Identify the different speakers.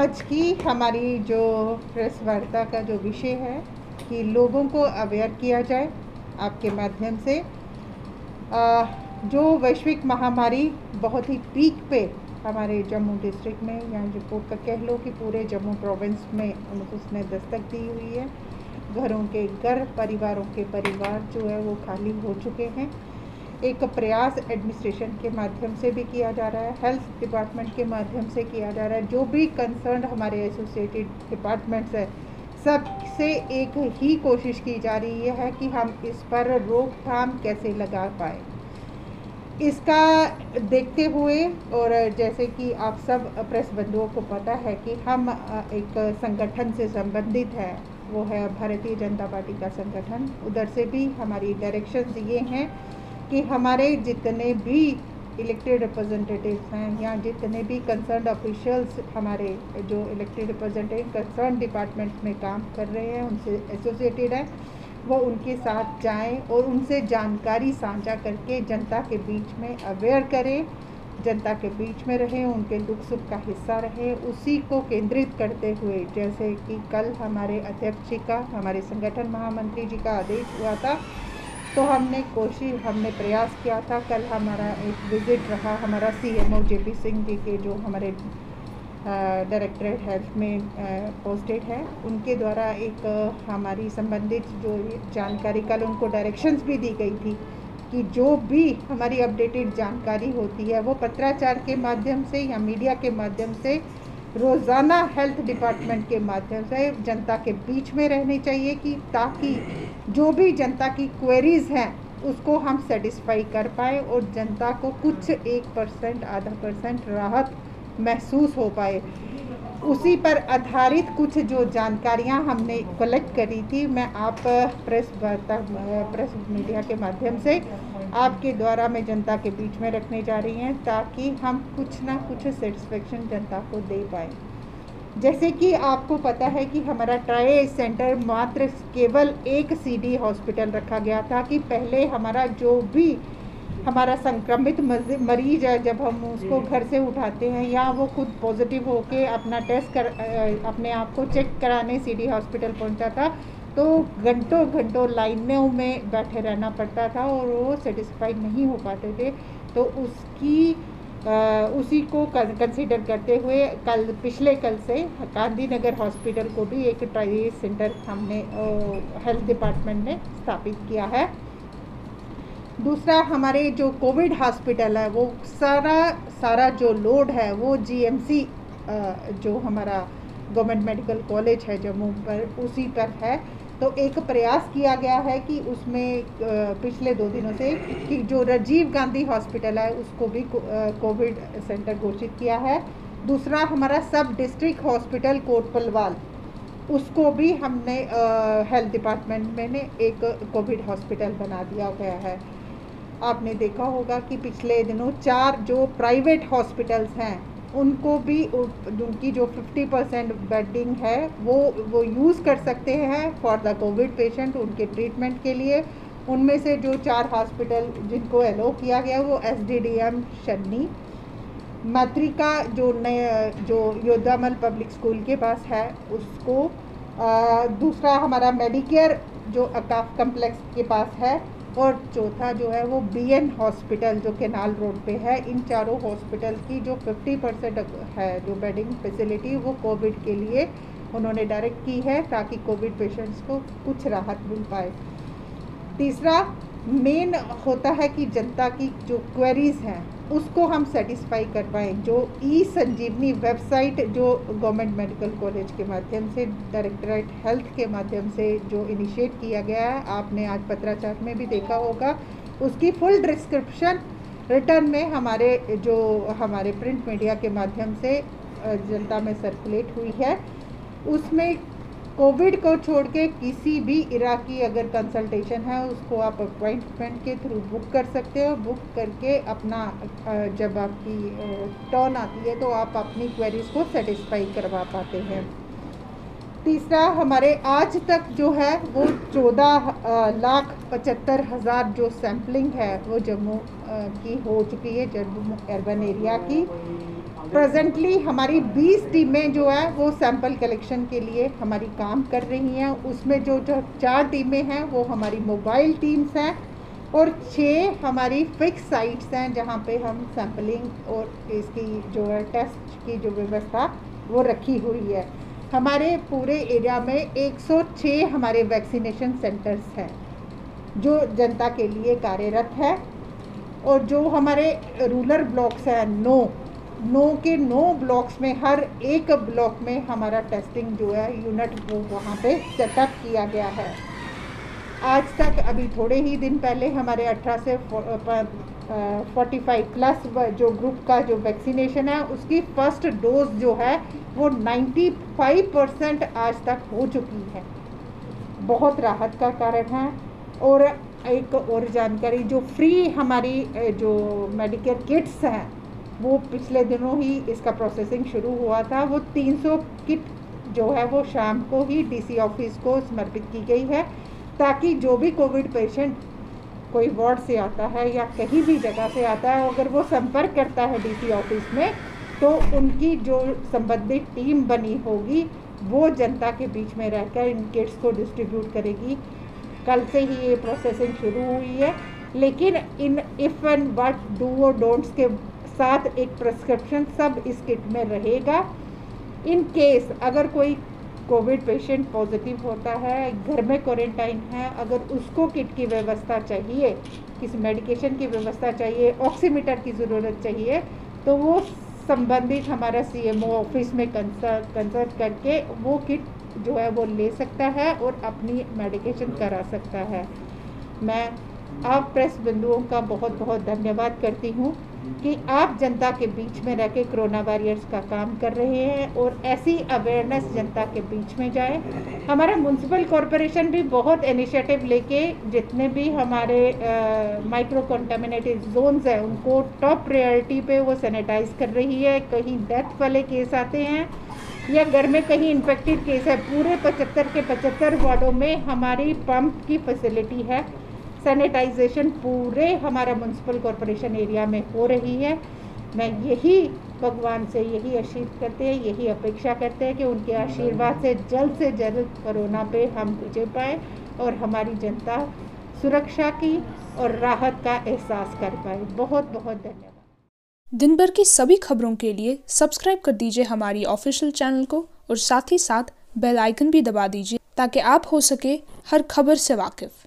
Speaker 1: आज की हमारी जो प्रेस वार्ता का जो विषय है कि लोगों को अवेयर किया जाए आपके माध्यम से। जो वैश्विक महामारी बहुत ही पीक पे हमारे जम्मू डिस्ट्रिक्ट में या जो कह लो कि पूरे जम्मू प्रोविंस में उसने दस्तक दी हुई है। घरों के घर, परिवारों के परिवार जो है वो खाली हो चुके हैं। एक प्रयास एडमिनिस्ट्रेशन के माध्यम से भी किया जा रहा है, हेल्थ डिपार्टमेंट के माध्यम से किया जा रहा है। जो भी कंसर्न हमारे एसोसिएटेड डिपार्टमेंट्स है, सबसे एक ही कोशिश की जा रही है कि हम इस पर रोकथाम कैसे लगा पाए। इसका देखते हुए, और जैसे कि आप सब प्रेस बंधुओं को पता है कि हम एक संगठन से संबंधित है, वो है भारतीय जनता पार्टी का संगठन। उधर से भी हमारी डायरेक्शंस ये हैं कि हमारे जितने भी इलेक्टेड रिप्रेजेंटेटिव्स हैं या जितने भी कंसर्न ऑफिशियल्स हमारे जो इलेक्टेड रिप्रेजेंटेटिव कंसर्न डिपार्टमेंट्स में काम कर रहे हैं, उनसे एसोसिएटेड हैं, वो उनके साथ जाएं और उनसे जानकारी साझा करके जनता के बीच में अवेयर करें, जनता के बीच में रहें, उनके दुख सुख का हिस्सा रहें। उसी को केंद्रित करते हुए, जैसे कि कल हमारे अध्यक्ष जी का, हमारे संगठन महामंत्री जी का आदेश हुआ था, तो हमने प्रयास किया था। कल हमारा एक विज़िट रहा हमारा सीएमओ जेपी सिंह जी के, जो हमारे डायरेक्टरेट हेल्थ में पोस्टेड है, उनके द्वारा एक हमारी संबंधित जो जानकारी, कल उनको डायरेक्शंस भी दी गई थी कि जो भी हमारी अपडेटेड जानकारी होती है वो पत्राचार के माध्यम से या मीडिया के माध्यम से रोज़ाना हेल्थ डिपार्टमेंट के माध्यम से जनता के बीच में रहनी चाहिए, कि ताकि जो भी जनता की क्वेरीज़ हैं उसको हम सेटिस्फाई कर पाए और जनता को कुछ 1%, आधा % राहत महसूस हो पाए। उसी पर आधारित कुछ जो जानकारियां हमने कलेक्ट करी थी, मैं आप प्रेस मीडिया के माध्यम से आपके द्वारा मैं जनता के बीच में रखने जा रही हैं, ताकि हम कुछ ना कुछ सेटिस्फेक्शन जनता को दे पाए। जैसे कि आपको पता है कि हमारा ट्राई सेंटर मात्र केवल एक सीडी हॉस्पिटल रखा गया था, कि पहले हमारा जो भी हमारा संक्रमित मरीज है, जब हम उसको घर से उठाते हैं या वो खुद पॉजिटिव होके अपना टेस्ट अपने आप को चेक कराने सीडी हॉस्पिटल पहुंचा था, तो घंटों घंटों लाइनों में बैठे रहना पड़ता था और वो सेटिस्फाइड नहीं हो पाते थे। तो उसी को कंसीडर करते हुए पिछले कल से गांधीनगर हॉस्पिटल को भी एक ट्राई सेंटर हमने हेल्थ डिपार्टमेंट ने स्थापित किया है। दूसरा, हमारे जो कोविड हॉस्पिटल है, वो सारा जो लोड है वो जीएमसी जो हमारा गवर्नमेंट मेडिकल कॉलेज है जम्मू पर, उसी पर है। तो एक प्रयास किया गया है कि उसमें पिछले 2 दिनों से कि जो राजीव गांधी हॉस्पिटल है उसको भी कोविड सेंटर घोषित किया है। दूसरा, हमारा सब डिस्ट्रिक्ट हॉस्पिटल कोटपलवाल, उसको भी हमने हेल्थ डिपार्टमेंट में ने एक कोविड हॉस्पिटल बना दिया गया है। आपने देखा होगा कि पिछले दिनों 4 जो प्राइवेट हॉस्पिटल्स हैं उनको भी उनकी जो 50% बेडिंग है वो यूज़ कर सकते हैं फॉर द कोविड पेशेंट, उनके ट्रीटमेंट के लिए। उनमें से जो 4 हॉस्पिटल जिनको एलो किया गया वो SDDM शन्नी, मातृका जो योद्धामल पब्लिक स्कूल के पास है उसको, दूसरा हमारा मेडिकेयर जो अकाफ कम्प्लेक्स के पास है, और चौथा जो है वो BN हॉस्पिटल जो केनाल रोड पे है। इन चारों हॉस्पिटल की जो 50% है जो बेडिंग फैसिलिटी, वो कोविड के लिए उन्होंने डायरेक्ट की है, ताकि कोविड पेशेंट्स को कुछ राहत मिल पाए। तीसरा मेन होता है कि जनता की जो क्वेरीज़ हैं उसको हम सेटिस्फाई कर पाएँ। जो ई-संजीवनी वेबसाइट जो गवर्नमेंट मेडिकल कॉलेज के माध्यम से, डायरेक्टरेट हेल्थ के माध्यम से जो इनिशिएट किया गया है, आपने आज पत्राचार में भी देखा होगा, उसकी फुल डिस्क्रिप्शन रिटर्न में हमारे प्रिंट मीडिया के माध्यम से जनता में सर्कुलेट हुई है। उसमें कोविड को छोड़ के किसी भी इरा की अगर कंसल्टेशन है उसको आप अपॉइंटमेंट के थ्रू बुक कर सकते हो। बुक करके अपना जब आपकी टर्न आती है तो आप अपनी क्वेरीज को सेटिस्फाई करवा पाते हैं। तीसरा, हमारे आज तक जो है वो 14,75,000 जो सैम्पलिंग है वो जम्मू की हो चुकी है, जम्मू अर्बन एरिया की। प्रेजेंटली हमारी 20 टीमें जो है वो सैंपल कलेक्शन के लिए हमारी काम कर रही हैं। उसमें जो 4 टीमें हैं वो हमारी मोबाइल टीम्स हैं और 6 हमारी फिक्स साइट्स हैं जहां पे हम सैंपलिंग और इसकी जो है टेस्ट की जो व्यवस्था वो रखी हुई है। हमारे पूरे एरिया में 106 हमारे वैक्सीनेशन सेंटर्स हैं जो जनता के लिए कार्यरत है। और जो हमारे रूरल ब्लॉक्स हैं 9 ब्लॉक्स में हर एक ब्लॉक में हमारा टेस्टिंग जो है यूनिट वो वहाँ पे सेटअप किया गया है। आज तक अभी थोड़े ही दिन पहले हमारे 18 से 45 प्लस जो ग्रुप का जो वैक्सीनेशन है उसकी फर्स्ट डोज जो है वो 95% आज तक हो चुकी है। बहुत राहत का कारण है। और एक और जानकारी, जो फ्री हमारी जो मेडिकेयर किट्स हैं वो पिछले दिनों ही इसका प्रोसेसिंग शुरू हुआ था। वो 300 किट जो है वो शाम को ही डीसी ऑफिस को समर्पित की गई है ताकि जो भी कोविड पेशेंट कोई वार्ड से आता है या कहीं भी जगह से आता है, अगर वो संपर्क करता है डीसी ऑफिस में तो उनकी जो संबंधित टीम बनी होगी वो जनता के बीच में रहकर इन किट्स को डिस्ट्रीब्यूट करेगी। कल से ही ये प्रोसेसिंग शुरू हुई है, लेकिन इन इफ़ एंड बट डू और डोंट्स के साथ एक प्रिस्क्रिप्शन सब इस किट में रहेगा। इन केस अगर कोई कोविड पेशेंट पॉजिटिव होता है, घर में क्वारंटाइन है, अगर उसको किट की व्यवस्था चाहिए, किसी मेडिकेशन की व्यवस्था चाहिए, ऑक्सीमीटर की ज़रूरत चाहिए, तो वो संबंधित हमारा सीएमओ ऑफिस में कंसल्ट करके वो किट जो है वो ले सकता है और अपनी मेडिकेशन करा सकता है। मैं आप प्रेस बंधुओं का बहुत बहुत धन्यवाद करती हूँ कि आप जनता के बीच में रह के कोरोना वॉरियर्स का काम कर रहे हैं और ऐसी अवेयरनेस जनता के बीच में जाए। हमारा म्यूनसिपल कॉरपोरेशन भी बहुत इनिशिएटिव लेके जितने भी हमारे माइक्रो कंटामिनेटेड जोन्स हैं उनको टॉप प्रायोरिटी पे वो सैनिटाइज कर रही है। कहीं डेथ वाले केस आते हैं या घर में कहीं इन्फेक्टेड केस है, पूरे 75 के 75 वार्डों में हमारी पंप की फैसिलिटी है। सैनिटाइजेशन पूरे हमारा म्यूनसिपल कॉरपोरेशन एरिया में हो रही है। मैं यही भगवान से यही आशीर्वाद करते हैं, यही अपेक्षा करते हैं कि उनके आशीर्वाद से जल्द कोरोना पे हम विजय पाए और हमारी जनता सुरक्षा की और राहत का एहसास कर पाए। बहुत बहुत धन्यवाद।
Speaker 2: दिन भर की सभी खबरों के लिए सब्सक्राइब कर दीजिए हमारी ऑफिशियल चैनल को और साथ ही साथ बेल आइकन भी दबा दीजिए ताकि आप हो सके हर खबर से वाकिफ।